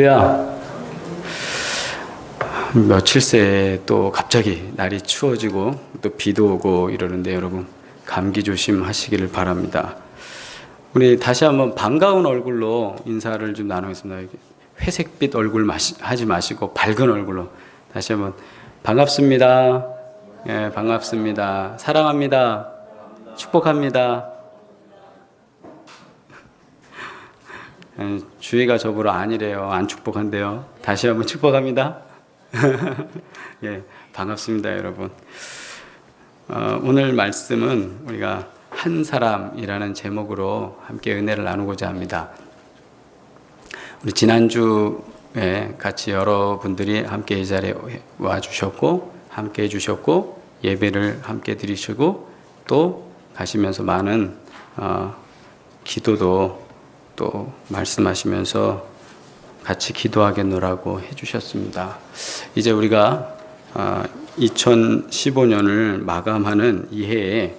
야, 며칠 새에 또 갑자기 날이 추워지고 또 비도 오고 이러는데 여러분 감기 조심하시기를 바랍니다. 우리 다시 한번 반가운 얼굴로 인사를 좀 나누겠습니다. 회색빛 얼굴 하지 마시고 밝은 얼굴로 다시 한번 반갑습니다. 예, 반갑습니다. 사랑합니다. 축복합니다. 주위가 저보러 아니래요. 안 축복한대요. 다시 한번 축복합니다. 예, 반갑습니다, 여러분. 오늘 말씀은 우리가 한 사람이라는 제목으로 함께 은혜를 나누고자 합니다. 우리 지난주에 같이 여러분들이 함께 이 자리에 와주셨고, 함께 해주셨고, 예배를 함께 드리시고, 또 가시면서 많은 기도도 또 말씀하시면서 같이 기도하겠노라고 해주셨습니다. 이제 우리가 2015년을 마감하는 이 해에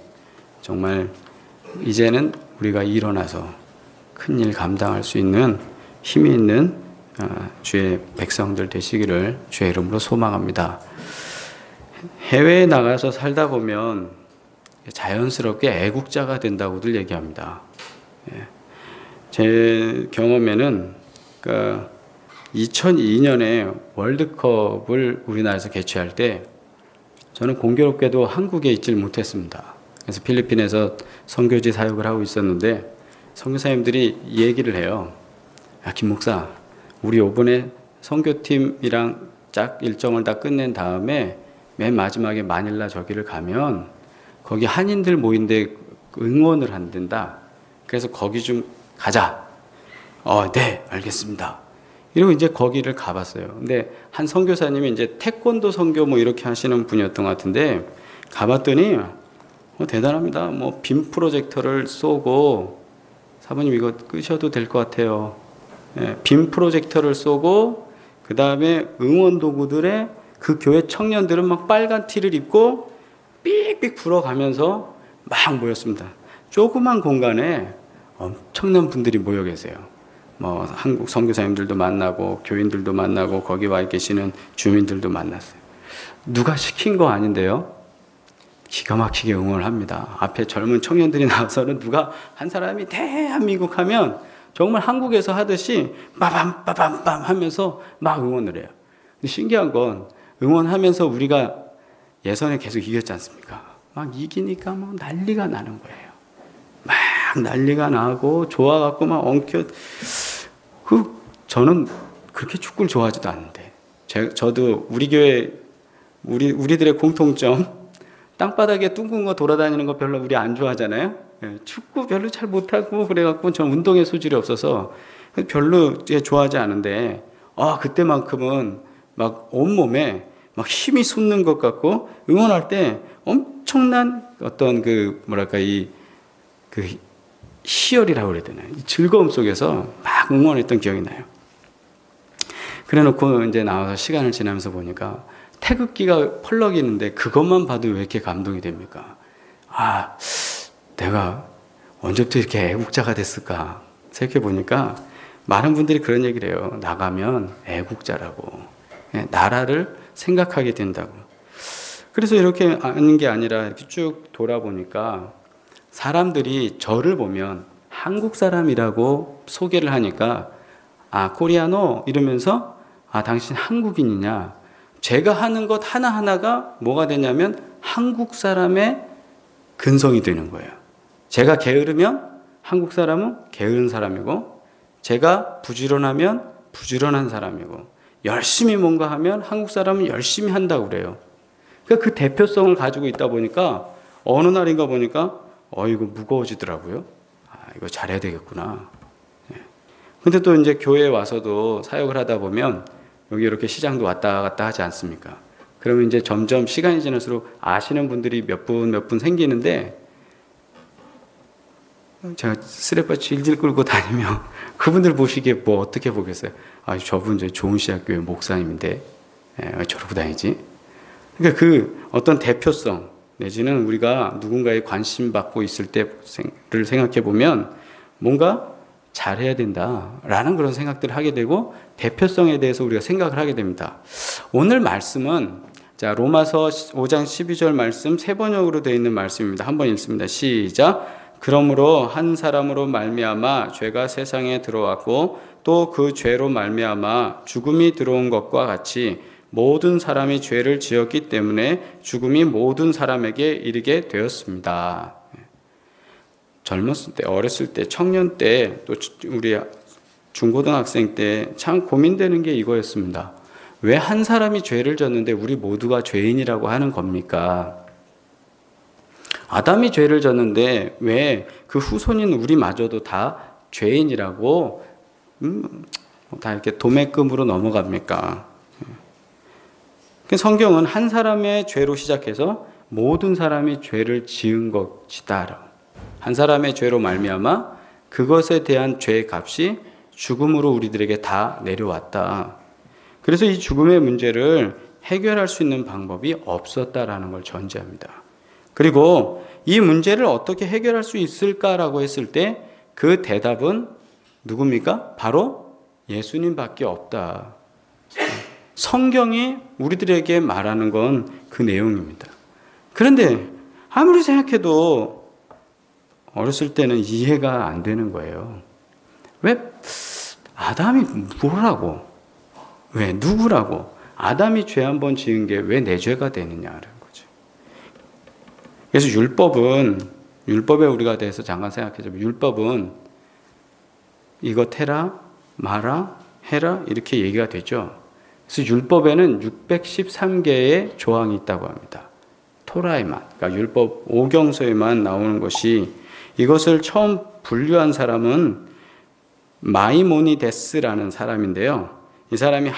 정말 이제는 우리가 일어나서 큰일 감당할 수 있는 힘이 있는 주의 백성들 되시기를 주의 이름으로 소망합니다. 해외에 나가서 살다 보면 자연스럽게 애국자가 된다고들 얘기합니다. 제 경험에는 2002년에 월드컵을 우리나라에서 개최할 때 저는 공교롭게도 한국에 있질 못했습니다. 그래서 필리핀에서 선교지 사역을 하고 있었는데 선교사님들이 이 얘기를 해요. 야, 김 목사, 우리 이번에 선교팀이랑 짝 일정을 다 끝낸 다음에 맨 마지막에 마닐라 저기를 가면 거기 한인들 모인데 응원을 한댄다. 그래서 거기 좀 가자. 네, 알겠습니다. 이러고 이제 거기를 가봤어요. 근데 한 선교사님이 이제 태권도 선교 뭐 이렇게 하시는 분이었던 것 같은데 가봤더니 대단합니다. 뭐 빔 프로젝터를 쏘고 사모님 이거 끄셔도 될 것 같아요. 빔 프로젝터를 쏘고 그 다음에 응원 도구들에 그 교회 청년들은 막 빨간 티를 입고 삑삑 불어가면서 막 모였습니다. 조그만 공간에 엄청난 분들이 모여 계세요. 뭐 한국 선교사님들도 만나고 교인들도 만나고 거기 와 계시는 주민들도 만났어요. 누가 시킨 거 아닌데요. 기가 막히게 응원을 합니다. 앞에 젊은 청년들이 나와서는 누가 한 사람이 대한민국 하면 정말 한국에서 하듯이 빠밤 빠밤 하면서 막 응원을 해요. 근데 신기한 건 응원하면서 우리가 예선에 계속 이겼지 않습니까? 막 이기니까 뭐 난리가 나는 거예요. 막 난리가 나고 좋아갖고 막 저는 그렇게 축구를 좋아하지도 않는데 저도 우리 교회 우리들의 공통점 땅바닥에 둥근 거 돌아다니는 거 별로 우리 안 좋아하잖아요. 축구 별로 잘 못하고 그래갖고 저는 운동의 소질이 없어서 별로 좋아하지 않은데 그때만큼은 막 온몸에 막 힘이 솟는 것 같고 응원할 때 엄청난 어떤 희열이라고 그래야 되나요? 즐거움 속에서 막 응원했던 기억이 나요. 그래 놓고 이제 나와서 시간을 지나면서 보니까 태극기가 펄럭이는데 그것만 봐도 왜 이렇게 감동이 됩니까? 내가 언제부터 이렇게 애국자가 됐을까 생각해 보니까 많은 분들이 그런 얘기를 해요. 나가면 애국자라고. 나라를 생각하게 된다고. 그래서 이렇게 아는 게 아니라 이렇게 쭉 돌아보니까 사람들이 저를 보면 한국 사람이라고 소개를 하니까 코리아노 이러면서 당신 한국인이냐. 제가 하는 것 하나하나가 뭐가 되냐면 한국 사람의 근성이 되는 거예요. 제가 게으르면 한국 사람은 게으른 사람이고 제가 부지런하면 부지런한 사람이고 열심히 뭔가 하면 한국 사람은 열심히 한다고 그래요. 그러니까 그 대표성을 가지고 있다 보니까 어느 날인가 보니까 이거 무거워지더라고요. 이거 잘해야 되겠구나. 근데 또 이제 교회에 와서도 사역을 하다 보면 여기 이렇게 시장도 왔다 갔다 하지 않습니까? 그러면 이제 점점 시간이 지날수록 아시는 분들이 몇 분 생기는데 제가 스레빠 질질 끌고 다니며 그분들 보시기에 뭐 어떻게 보겠어요? 저분 이제 좋은 시학교회 목사님인데 저러고 다니지? 그러니까 그 어떤 대표성 내지는 우리가 누군가에 관심 받고 있을 때를 생각해 보면 뭔가 잘해야 된다라는 그런 생각들을 하게 되고 대표성에 대해서 우리가 생각을 하게 됩니다. 오늘 말씀은 자 로마서 5장 12절 말씀 세 번역으로 되어 있는 말씀입니다. 한번 읽습니다. 시작. 그러므로 한 사람으로 말미암아 죄가 세상에 들어왔고 또 그 죄로 말미암아 죽음이 들어온 것과 같이 모든 사람이 죄를 지었기 때문에 죽음이 모든 사람에게 이르게 되었습니다. 젊었을 때, 어렸을 때, 청년 때, 또 우리 중고등학생 때 참 고민되는 게 이거였습니다. 왜 한 사람이 죄를 졌는데 우리 모두가 죄인이라고 하는 겁니까? 아담이 죄를 졌는데 왜 그 후손인 우리마저도 다 죄인이라고 다 이렇게 도매금으로 넘어갑니까? 성경은 한 사람의 죄로 시작해서 모든 사람이 죄를 지은 것이다. 한 사람의 죄로 말미암아 그것에 대한 죄의 값이 죽음으로 우리들에게 다 내려왔다. 그래서 이 죽음의 문제를 해결할 수 있는 방법이 없었다라는 걸 전제합니다. 그리고 이 문제를 어떻게 해결할 수 있을까라고 했을 때 그 대답은 누굽니까? 바로 예수님밖에 없다. 성경이 우리들에게 말하는 건 그 내용입니다. 그런데 아무리 생각해도 어렸을 때는 이해가 안 되는 거예요. 왜 아담이 뭐라고? 왜 누구라고? 아담이 죄 한 번 지은 게 왜 내 죄가 되느냐는 거죠. 그래서 율법에 우리가 대해서 잠깐 생각해보면 율법은 이것 해라, 마라, 해라 이렇게 얘기가 되죠. 그래서 율법에는 613개의 조항이 있다고 합니다. 토라에만, 그러니까 율법 오경서에만 나오는 것이 이것을 처음 분류한 사람은 마이모니데스라는 사람인데요. 이 사람이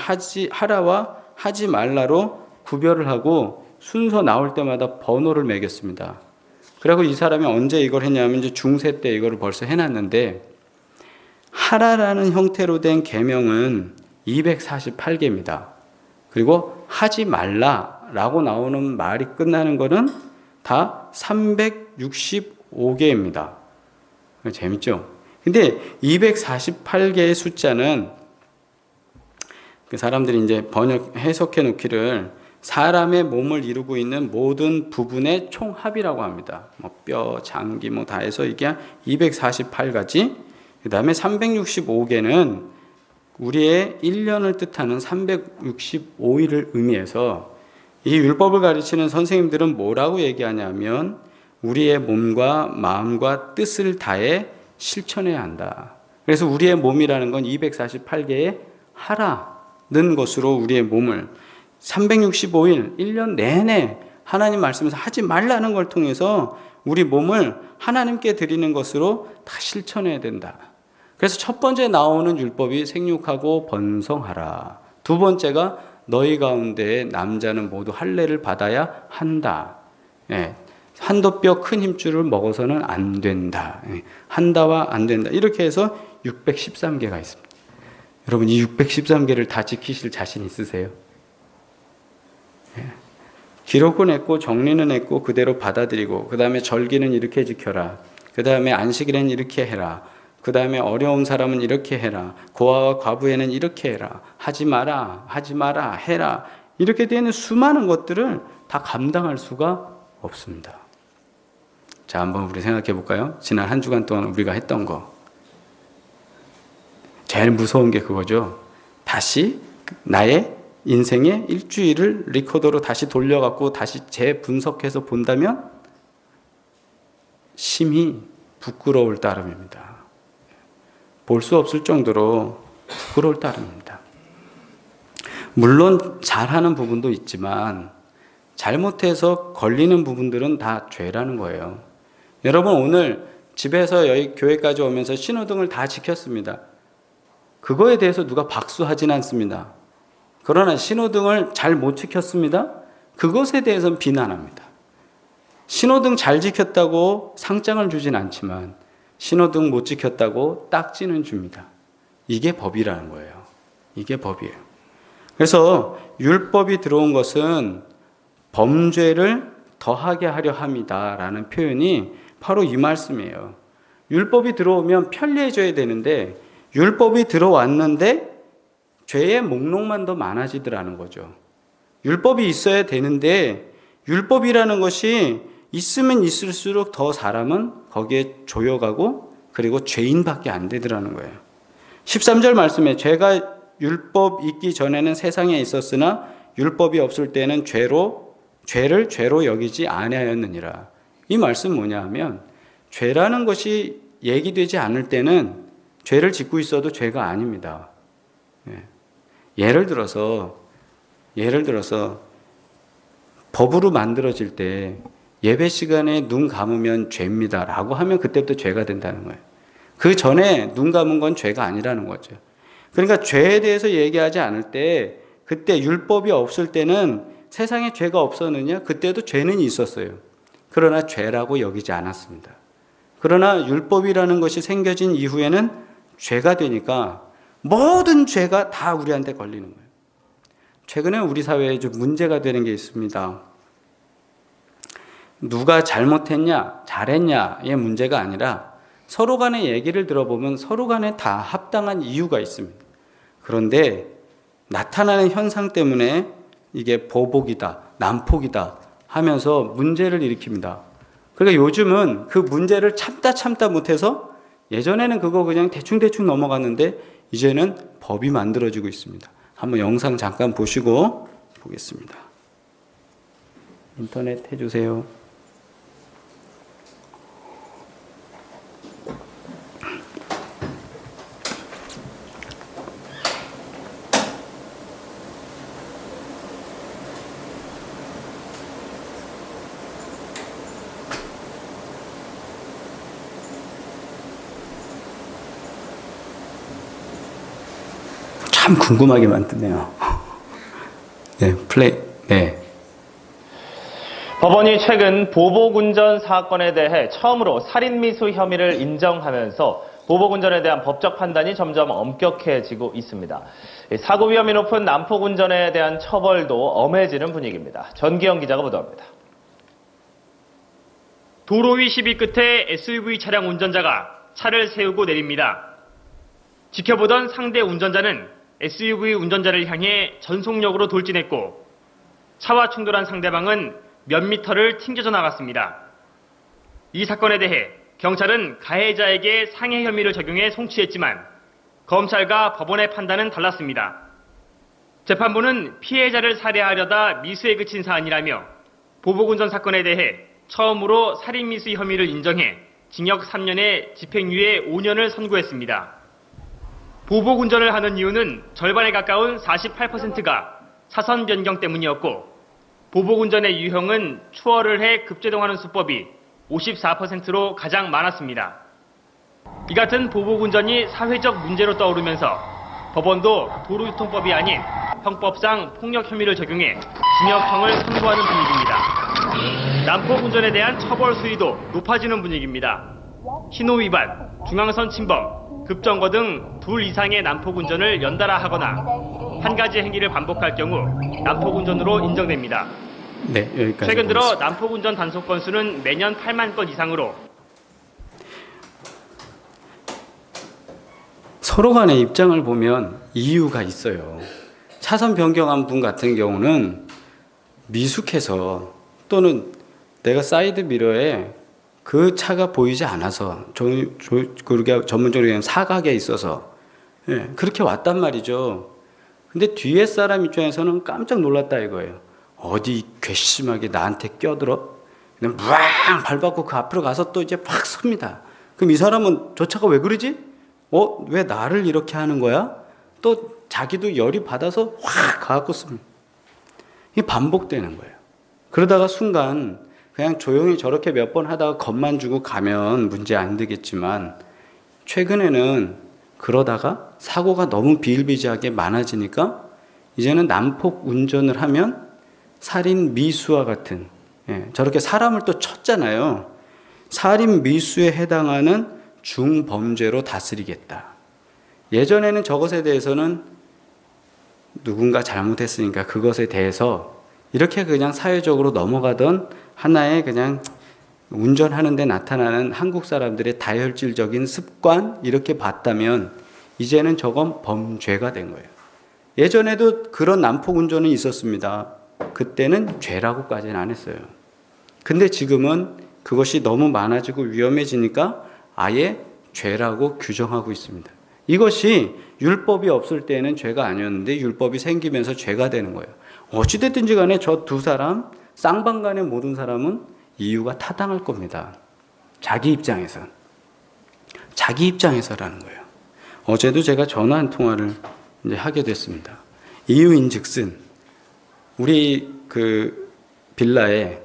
하라와 하지 말라로 구별을 하고 순서 나올 때마다 번호를 매겼습니다. 그리고 이 사람이 언제 이걸 했냐면 이제 중세 때 이거를 벌써 해놨는데 하라라는 형태로 된 계명은 248개입니다. 그리고 하지 말라라고 나오는 말이 끝나는 거는 다 365개입니다. 재밌죠? 근데 248개의 숫자는 그 사람들이 이제 해석해 놓기를 사람의 몸을 이루고 있는 모든 부분의 총합이라고 합니다. 뭐 뼈, 장기 뭐 다 해서 이게 248가지. 그 다음에 365개는 우리의 1년을 뜻하는 365일을 의미해서 이 율법을 가르치는 선생님들은 뭐라고 얘기하냐면 우리의 몸과 마음과 뜻을 다해 실천해야 한다. 그래서 우리의 몸이라는 건 248개의 하라는 것으로 우리의 몸을 365일, 1년 내내 하나님 말씀에서 하지 말라는 걸 통해서 우리 몸을 하나님께 드리는 것으로 다 실천해야 된다. 그래서 첫 번째 나오는 율법이 생육하고 번성하라. 두 번째가 너희 가운데 남자는 모두 할례를 받아야 한다. 한도뼈 큰 힘줄을 먹어서는 안 된다. 한다와 안 된다. 이렇게 해서 613개가 있습니다. 여러분 이 613개를 다 지키실 자신 있으세요? 기록은 했고 정리는 했고 그대로 받아들이고 그 다음에 절기는 이렇게 지켜라. 그 다음에 안식일에는 이렇게 해라. 그 다음에 어려운 사람은 이렇게 해라. 고아와 과부에는 이렇게 해라. 하지 마라. 하지 마라. 해라. 이렇게 되는 수많은 것들을 다 감당할 수가 없습니다. 자, 한번 우리 생각해 볼까요? 지난 한 주간 동안 우리가 했던 거. 제일 무서운 게 그거죠. 다시 나의 인생의 일주일을 리코더로 다시 돌려갖고 다시 재분석해서 본다면 심히 부끄러울 따름입니다. 볼 수 없을 정도로 부끄러울 따름입니다. 물론 잘하는 부분도 있지만 잘못해서 걸리는 부분들은 다 죄라는 거예요. 여러분 오늘 집에서 여기 교회까지 오면서 신호등을 다 지켰습니다. 그거에 대해서 누가 박수하진 않습니다. 그러나 신호등을 잘 못 지켰습니다. 그것에 대해서는 비난합니다. 신호등 잘 지켰다고 상장을 주진 않지만 신호등 못 지켰다고 딱지는 줍니다. 이게 법이라는 거예요. 이게 법이에요. 그래서 율법이 들어온 것은 범죄를 더하게 하려 함이다라는 표현이 바로 이 말씀이에요. 율법이 들어오면 편리해져야 되는데 율법이 들어왔는데 죄의 목록만 더 많아지더라는 거죠. 율법이 있어야 되는데 율법이라는 것이 있으면 있을수록 더 사람은 거기에 조여가고 그리고 죄인밖에 안 되더라는 거예요. 13절 말씀에 죄가 율법 있기 전에는 세상에 있었으나 율법이 없을 때는 죄를 죄로 여기지 아니하였느니라. 이 말씀 뭐냐 하면 죄라는 것이 얘기되지 않을 때는 죄를 짓고 있어도 죄가 아닙니다. 예를 들어서 법으로 만들어질 때 예배 시간에 눈 감으면 죄입니다 라고 하면 그때부터 죄가 된다는 거예요. 그 전에 눈 감은 건 죄가 아니라는 거죠. 그러니까 죄에 대해서 얘기하지 않을 때 그때 율법이 없을 때는 세상에 죄가 없었느냐? 그때도 죄는 있었어요. 그러나 죄라고 여기지 않았습니다. 그러나 율법이라는 것이 생겨진 이후에는 죄가 되니까 모든 죄가 다 우리한테 걸리는 거예요. 최근에 우리 사회에 좀 문제가 되는 게 있습니다. 누가 잘못했냐, 잘했냐의 문제가 아니라 서로 간의 얘기를 들어보면 서로 간에 다 합당한 이유가 있습니다. 그런데 나타나는 현상 때문에 이게 보복이다, 난폭이다 하면서 문제를 일으킵니다. 그러니까 요즘은 그 문제를 참다 못해서 예전에는 그거 그냥 대충 넘어갔는데 이제는 법이 만들어지고 있습니다. 한번 영상 잠깐 보시고 보겠습니다. 인터넷 해주세요. 참 궁금하게 만드네요. 네, 플레이. 네. 법원이 최근 보복운전 사건에 대해 처음으로 살인미수 혐의를 인정하면서 보복운전에 대한 법적 판단이 점점 엄격해지고 있습니다. 사고 위험이 높은 난폭운전에 대한 처벌도 엄해지는 분위기입니다. 전기영 기자가 보도합니다. 도로 위 시비 끝에 SUV 차량 운전자가 차를 세우고 내립니다. 지켜보던 상대 운전자는 SUV 운전자를 향해 전속력으로 돌진했고 차와 충돌한 상대방은 몇 미터를 튕겨져 나갔습니다. 이 사건에 대해 경찰은 가해자에게 상해 혐의를 적용해 송치했지만 검찰과 법원의 판단은 달랐습니다. 재판부는 피해자를 살해하려다 미수에 그친 사안이라며 보복운전 사건에 대해 처음으로 살인미수 혐의를 인정해 징역 3년에 집행유예 5년을 선고했습니다. 보복운전을 하는 이유는 절반에 가까운 48%가 차선 변경 때문이었고 보복운전의 유형은 추월을 해 급제동하는 수법이 54%로 가장 많았습니다. 이 같은 보복운전이 사회적 문제로 떠오르면서 법원도 도로교통법이 아닌 형법상 폭력 혐의를 적용해 징역형을 선고하는 분위기입니다. 난폭운전에 대한 처벌 수위도 높아지는 분위기입니다. 신호 위반, 중앙선 침범, 급정거 등 둘 이상의 난폭운전을 연달아 하거나 한 가지 행위를 반복할 경우 난폭운전으로 인정됩니다. 네, 여기까지. 최근 들어 난폭운전 단속 건수는 매년 8만 건 이상으로 서로 간의 입장을 보면 이유가 있어요. 차선 변경한 분 같은 경우는 미숙해서 또는 내가 사이드 미러에 그 차가 보이지 않아서 그렇게 전문적으로 얘기하면 사각에 있어서 그렇게 왔단 말이죠. 근데 뒤에 사람 입장에서는 깜짝 놀랐다 이거예요. 어디 괘씸하게 나한테 껴들어? 그냥 막 밟았고 그 앞으로 가서 또 이제 팍 섭니다. 그럼 이 사람은 저 차가 왜 그러지? 왜 나를 이렇게 하는 거야? 또 자기도 열이 받아서 확 가갖고 씁니다. 이게 반복되는 거예요. 그러다가 순간 그냥 조용히 저렇게 몇 번 하다가 겁만 주고 가면 문제 안 되겠지만 최근에는 그러다가 사고가 너무 비일비재하게 많아지니까 이제는 난폭 운전을 하면 살인 미수와 같은 저렇게 사람을 또 쳤잖아요. 살인 미수에 해당하는 중범죄로 다스리겠다. 예전에는 저것에 대해서는 누군가 잘못했으니까 그것에 대해서 이렇게 그냥 사회적으로 넘어가던 하나의 그냥 운전하는 데 나타나는 한국 사람들의 다혈질적인 습관 이렇게 봤다면 이제는 저건 범죄가 된 거예요. 예전에도 그런 난폭 운전은 있었습니다. 그때는 죄라고까지는 안 했어요. 근데 지금은 그것이 너무 많아지고 위험해지니까 아예 죄라고 규정하고 있습니다. 이것이 율법이 없을 때는 죄가 아니었는데 율법이 생기면서 죄가 되는 거예요. 어찌됐든지 간에 저 두 사람, 쌍방간의 모든 사람은 이유가 타당할 겁니다. 자기 입장에서. 자기 입장에서라는 거예요. 어제도 제가 전화 한 통화를 이제 하게 됐습니다. 이유인 즉슨, 우리 그 빌라에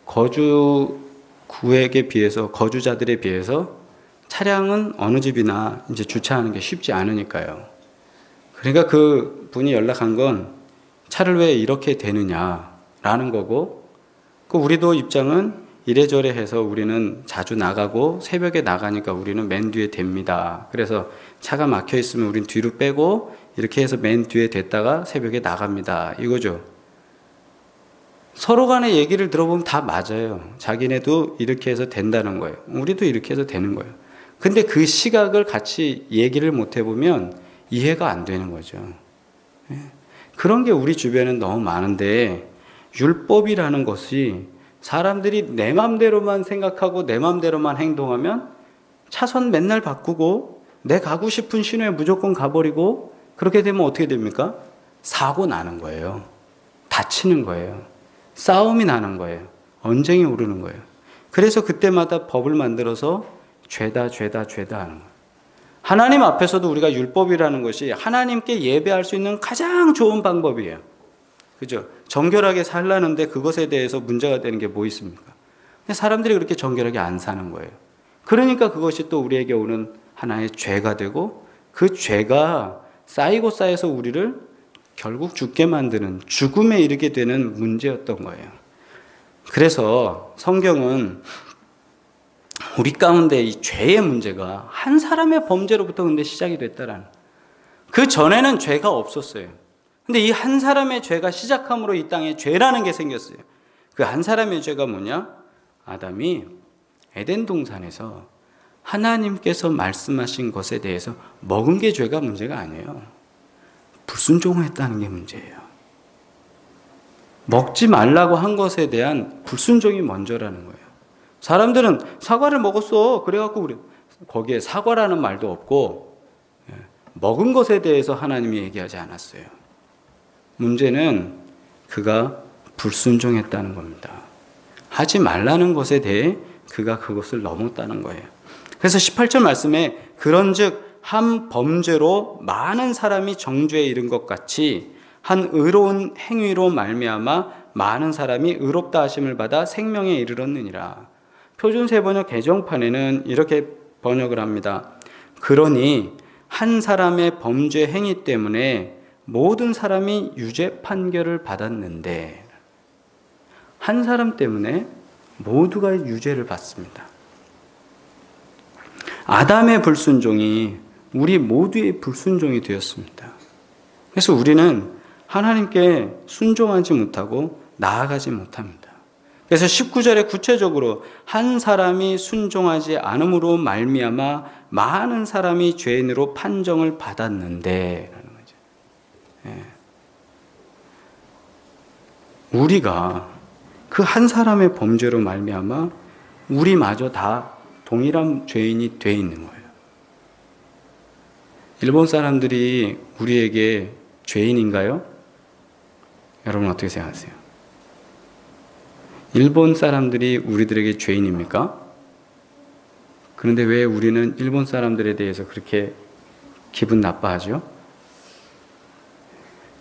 거주구에게 비해서, 거주자들에 비해서 차량은 어느 집이나 이제 주차하는 게 쉽지 않으니까요. 그러니까 그 분이 연락한 건 차를 왜 이렇게 되느냐라는 거고, 그 우리도 입장은 이래저래 해서 우리는 자주 나가고 새벽에 나가니까 우리는 맨 뒤에 댑니다. 그래서 차가 막혀 있으면 우린 뒤로 빼고 이렇게 해서 맨 뒤에 댔다가 새벽에 나갑니다. 이거죠. 서로 간의 얘기를 들어보면 다 맞아요. 자기네도 이렇게 해서 된다는 거예요. 우리도 이렇게 해서 되는 거예요. 근데 그 시각을 같이 얘기를 못 해보면 이해가 안 되는 거죠. 그런 게 우리 주변엔 너무 많은데, 율법이라는 것이 사람들이 내 맘대로만 생각하고 내 맘대로만 행동하면 차선 맨날 바꾸고 내 가고 싶은 신호에 무조건 가버리고, 그렇게 되면 어떻게 됩니까? 사고 나는 거예요. 다치는 거예요. 싸움이 나는 거예요. 언쟁이 오르는 거예요. 그래서 그때마다 법을 만들어서 죄다 하는 거예요. 하나님 앞에서도 우리가 율법이라는 것이 하나님께 예배할 수 있는 가장 좋은 방법이에요. 그죠? 정결하게 살라는데 그것에 대해서 문제가 되는 게 뭐 있습니까? 사람들이 그렇게 정결하게 안 사는 거예요. 그러니까 그것이 또 우리에게 오는 하나의 죄가 되고, 그 죄가 쌓이고 쌓여서 우리를 결국 죽게 만드는, 죽음에 이르게 되는 문제였던 거예요. 그래서 성경은 우리 가운데 이 죄의 문제가 한 사람의 범죄로부터 근데 시작이 됐다라는, 그 전에는 죄가 없었어요. 근데 이 한 사람의 죄가 시작함으로 이 땅에 죄라는 게 생겼어요. 그 한 사람의 죄가 뭐냐? 아담이 에덴 동산에서 하나님께서 말씀하신 것에 대해서 먹은 게 죄가 문제가 아니에요. 불순종했다는 게 문제예요. 먹지 말라고 한 것에 대한 불순종이 먼저라는 거예요. 사람들은 사과를 먹었어. 그래갖고 우리 거기에 사과라는 말도 없고, 먹은 것에 대해서 하나님이 얘기하지 않았어요. 문제는 그가 불순종했다는 겁니다. 하지 말라는 것에 대해 그가 그것을 넘었다는 거예요. 그래서 18절 말씀에 그런즉 한 범죄로 많은 사람이 정죄에 이른 것 같이 한 의로운 행위로 말미암아 많은 사람이 의롭다 하심을 받아 생명에 이르렀느니라. 표준 세번역 개정판에는 이렇게 번역을 합니다. 그러니 한 사람의 범죄 행위 때문에 모든 사람이 유죄 판결을 받았는데, 한 사람 때문에 모두가 유죄를 받습니다. 아담의 불순종이 우리 모두의 불순종이 되었습니다. 그래서 우리는 하나님께 순종하지 못하고 나아가지 못합니다. 그래서 19절에 구체적으로 한 사람이 순종하지 않음으로 말미암아 많은 사람이 죄인으로 판정을 받았는데 라는 거죠. 우리가 그 한 사람의 범죄로 말미암아 우리마저 다 동일한 죄인이 돼 있는 거예요. 일본 사람들이 우리에게 죄인인가요? 여러분 어떻게 생각하세요? 일본 사람들이 우리들에게 죄인입니까? 그런데 왜 우리는 일본 사람들에 대해서 그렇게 기분 나빠하죠?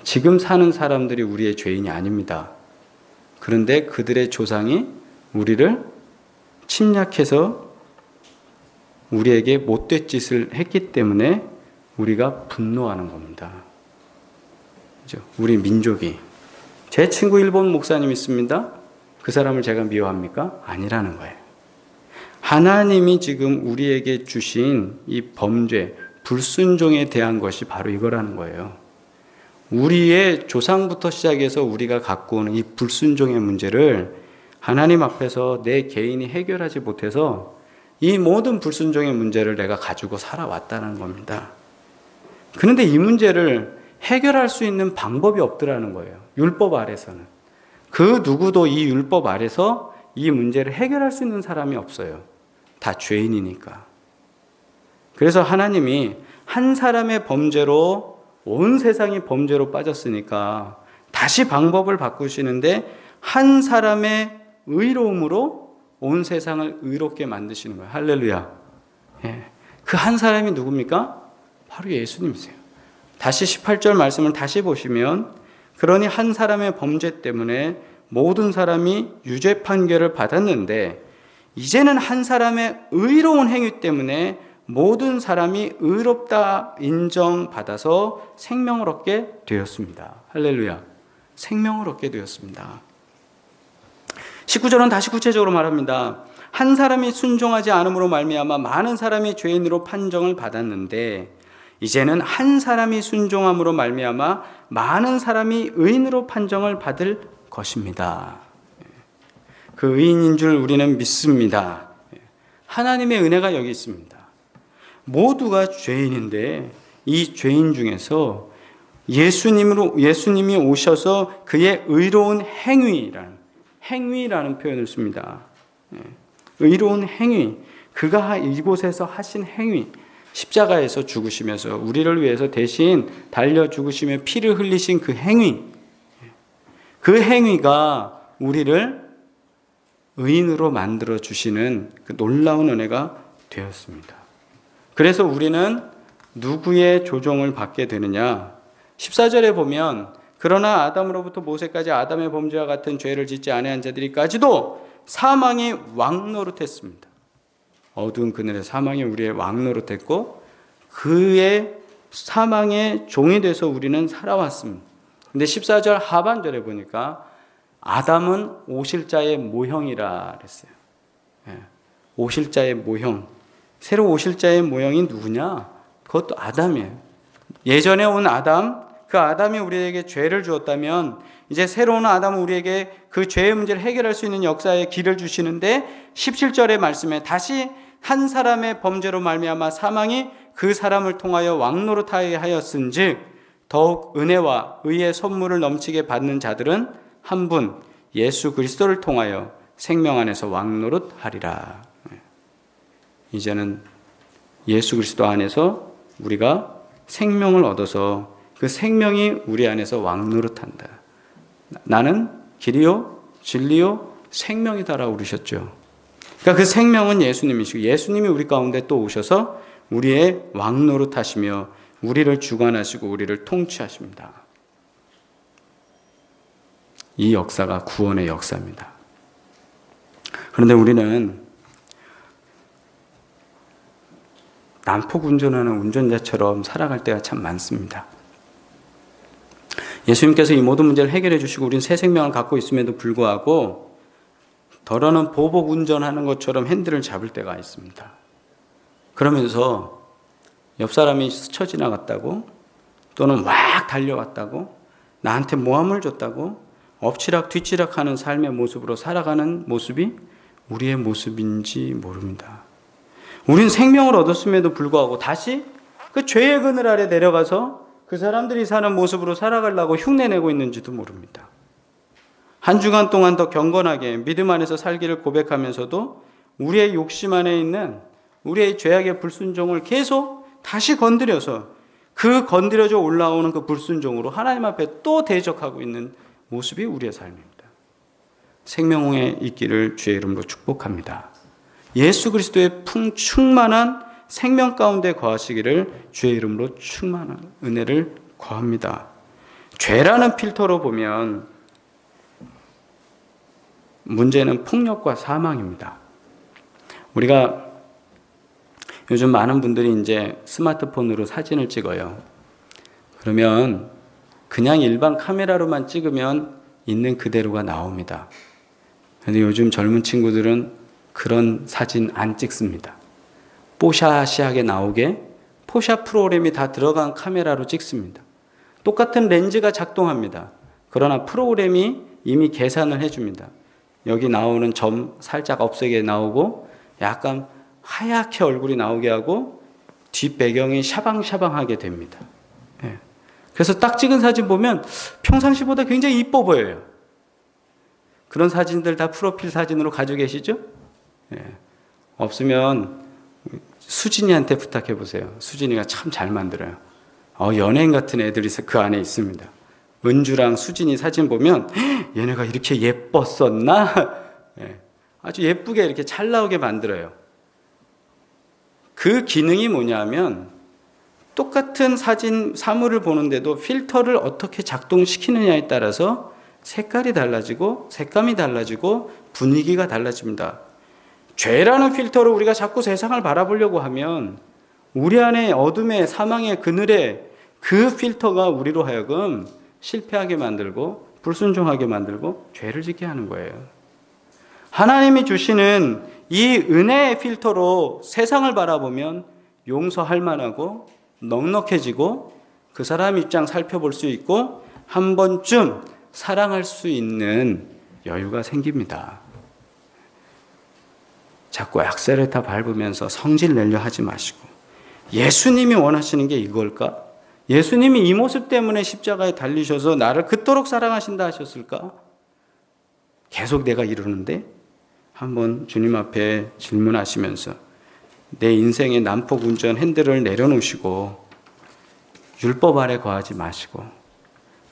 지금 사는 사람들이 우리의 죄인이 아닙니다. 그런데 그들의 조상이 우리를 침략해서 우리에게 못된 짓을 했기 때문에 우리가 분노하는 겁니다. 그렇죠? 우리 민족이. 제 친구 일본 목사님 있습니다. 그 사람을 제가 미워합니까? 아니라는 거예요. 하나님이 지금 우리에게 주신 이 범죄, 불순종에 대한 것이 바로 이거라는 거예요. 우리의 조상부터 시작해서 우리가 갖고 오는 이 불순종의 문제를 하나님 앞에서 내 개인이 해결하지 못해서 이 모든 불순종의 문제를 내가 가지고 살아왔다는 겁니다. 그런데 이 문제를 해결할 수 있는 방법이 없더라는 거예요. 율법 아래서는. 그 누구도 이 율법 아래서 이 문제를 해결할 수 있는 사람이 없어요. 다 죄인이니까. 그래서 하나님이 한 사람의 범죄로 온 세상이 범죄로 빠졌으니까 다시 방법을 바꾸시는데 한 사람의 의로움으로 온 세상을 의롭게 만드시는 거예요. 할렐루야. 예. 그 한 사람이 누굽니까? 바로 예수님이세요. 다시 18절 말씀을 다시 보시면 그러니 한 사람의 범죄 때문에 모든 사람이 유죄 판결을 받았는데 이제는 한 사람의 의로운 행위 때문에 모든 사람이 의롭다 인정받아서 생명을 얻게 되었습니다. 할렐루야. 생명을 얻게 되었습니다. 19절은 다시 구체적으로 말합니다. 한 사람이 순종하지 않음으로 말미암아 많은 사람이 죄인으로 판정을 받았는데 이제는 한 사람이 순종함으로 말미암아 많은 사람이 의인으로 판정을 받을 것입니다. 그 의인인 줄 우리는 믿습니다. 하나님의 은혜가 여기 있습니다. 모두가 죄인인데 이 죄인 중에서 예수님이 오셔서 그의 의로운 행위라는 표현을 씁니다. 의로운 행위, 그가 이곳에서 하신 행위, 십자가에서 죽으시면서 우리를 위해서 대신 달려 죽으시며 피를 흘리신 그 행위, 그 행위가 우리를 의인으로 만들어 주시는 그 놀라운 은혜가 되었습니다. 그래서 우리는 누구의 조종을 받게 되느냐? 14절에 보면 그러나 아담으로부터 모세까지 아담의 범죄와 같은 죄를 짓지 아니한 자들이까지도 사망이 왕노릇했습니다. 어두운 그늘에 사망이 우리의 왕노릇했고 그의 사망의 종이 돼서 우리는 살아왔습니다. 근데 14절 하반절에 보니까 아담은 오실 자의 모형이라 그랬어요. 오실 자의 모형. 새로 오실 자의 모형이 누구냐? 그것도 아담이에요. 예전에 온 아담, 그 아담이 우리에게 죄를 주었다면 이제 새로운 아담은 우리에게 그 죄의 문제를 해결할 수 있는 역사에 길을 주시는데 17절의 말씀에 다시 한 사람의 범죄로 말미암아 사망이 그 사람을 통하여 왕노릇하게 하였은즉 더욱 은혜와 의의 선물을 넘치게 받는 자들은 한 분 예수 그리스도를 통하여 생명 안에서 왕노릇하리라. 이제는 예수 그리스도 안에서 우리가 생명을 얻어서 그 생명이 우리 안에서 왕노릇한다. 나는 길이요 진리요 생명이다라고 그러셨죠. 그러니까 그 생명은 예수님이시고 예수님이 우리 가운데 또 오셔서 우리의 왕노릇하시며 우리를 주관하시고 우리를 통치하십니다. 이 역사가 구원의 역사입니다. 그런데 우리는 난폭 운전하는 운전자처럼 살아갈 때가 참 많습니다. 예수님께서 이 모든 문제를 해결해 주시고 우리는 새 생명을 갖고 있음에도 불구하고 더러는 보복 운전하는 것처럼 핸들을 잡을 때가 있습니다. 그러면서 옆 사람이 스쳐 지나갔다고 또는 막 달려왔다고 나한테 모함을 줬다고 엎치락 뒤치락 하는 삶의 모습으로 살아가는 모습이 우리의 모습인지 모릅니다. 우린 생명을 얻었음에도 불구하고 다시 그 죄의 그늘 아래 내려가서 그 사람들이 사는 모습으로 살아가려고 흉내내고 있는지도 모릅니다. 한 주간 동안 더 경건하게 믿음 안에서 살기를 고백하면서도 우리의 욕심 안에 있는 우리의 죄악의 불순종을 계속 다시 건드려서 그 건드려져 올라오는 그 불순종으로 하나님 앞에 또 대적하고 있는 모습이 우리의 삶입니다. 생명에 있기를 주의 이름으로 축복합니다. 예수 그리스도의 충만한 생명 가운데 거하시기를 주의 이름으로 충만한 은혜를 구합니다. 죄라는 필터로 보면 문제는 폭력과 사망입니다. 우리가 요즘 많은 분들이 이제 스마트폰으로 사진을 찍어요. 그러면 그냥 일반 카메라로만 찍으면 있는 그대로가 나옵니다. 그런데 요즘 젊은 친구들은 그런 사진 안 찍습니다. 뽀샤시하게 나오게 포샵 프로그램이 다 들어간 카메라로 찍습니다. 똑같은 렌즈가 작동합니다. 그러나 프로그램이 이미 계산을 해줍니다. 여기 나오는 점 살짝 없애게 나오고 약간 하얗게 얼굴이 나오게 하고 뒷 배경이 샤방샤방하게 됩니다. 예. 그래서 딱 찍은 사진 보면 평상시보다 굉장히 이뻐 보여요. 그런 사진들 다 프로필 사진으로 가지고 계시죠? 예. 없으면 수진이한테 부탁해 보세요. 수진이가 참 잘 만들어요. 연예인 같은 애들이 그 안에 있습니다. 은주랑 수진이 사진 보면 얘네가 이렇게 예뻤었나? 예. 아주 예쁘게 이렇게 잘 나오게 만들어요. 그 기능이 뭐냐면 똑같은 사진 사물을 보는데도 필터를 어떻게 작동시키느냐에 따라서 색깔이 달라지고 색감이 달라지고 분위기가 달라집니다. 죄라는 필터로 우리가 자꾸 세상을 바라보려고 하면 우리 안에 어둠의 사망의 그늘에 그 필터가 우리로 하여금 실패하게 만들고 불순종하게 만들고 죄를 짓게 하는 거예요. 하나님이 주시는 이 은혜의 필터로 세상을 바라보면 용서할 만하고 넉넉해지고 그 사람 입장 살펴볼 수 있고 한 번쯤 사랑할 수 있는 여유가 생깁니다. 자꾸 액셀레터 밟으면서 성질 내려 하지 마시고 예수님이 원하시는 게 이걸까? 예수님이 이 모습 때문에 십자가에 달리셔서 나를 그토록 사랑하신다 하셨을까? 계속 내가 이러는데 한번 주님 앞에 질문하시면서 내 인생의 난폭 운전 핸들을 내려놓으시고 율법 아래 거하지 마시고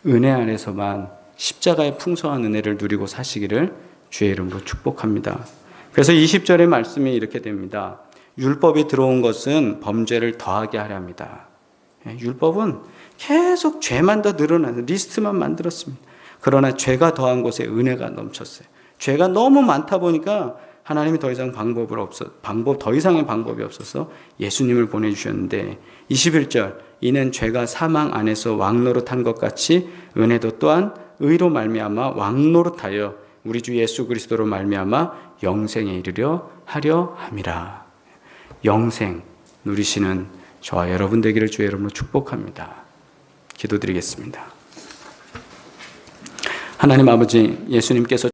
은혜 안에서만 십자가의 풍성한 은혜를 누리고 사시기를 주의 이름으로 축복합니다. 그래서 20절의 말씀이 이렇게 됩니다. 율법이 들어온 것은 범죄를 더하게 하려 합니다. 율법은 계속 죄만 더 늘어나는 리스트만 만들었습니다. 그러나 죄가 더한 곳에 은혜가 넘쳤어요. 죄가 너무 많다 보니까 하나님이 더 이상 더 이상의 방법이 없어서 예수님을 보내주셨는데 21절 이는 죄가 사망 안에서 왕노릇한 것 같이 은혜도 또한 의로 말미암아 왕노릇하여 우리 주 예수 그리스도로 말미암아 영생에 이르려 하려 함이라. 영생 누리시는 저와 여러분 되기를 주의 이름으로 축복합니다. 기도드리겠습니다. 하나님 아버지, 예수님께서